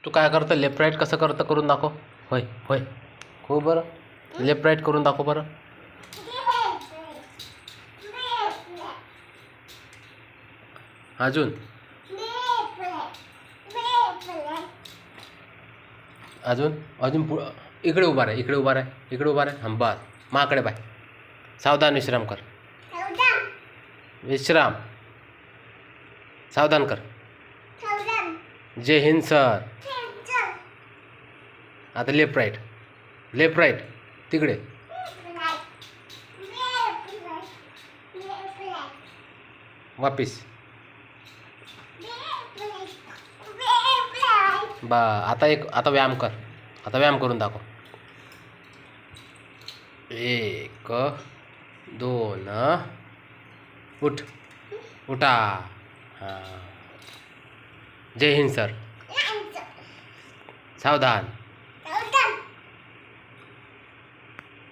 तू काय करतं left right कसं करतं करून दाखव. होय होय हो बरं लेफ्ट राईट करून दाखव बरं. अजून अजून अजून इकडे उभा राहा इकडे उभा राहा इकडे उभा राहा. हां बस माकडे बाय. सावधान विश्राम कर. विश्राम सावधान कर. जय हिंद सर. आता लेफ्ट राईट तिकडे. वापिस बा. आता व्यायाम कर. आता व्यायाम करून दाखव. 1 2 उठ उठा. हां जय हिंद सर. सावधान.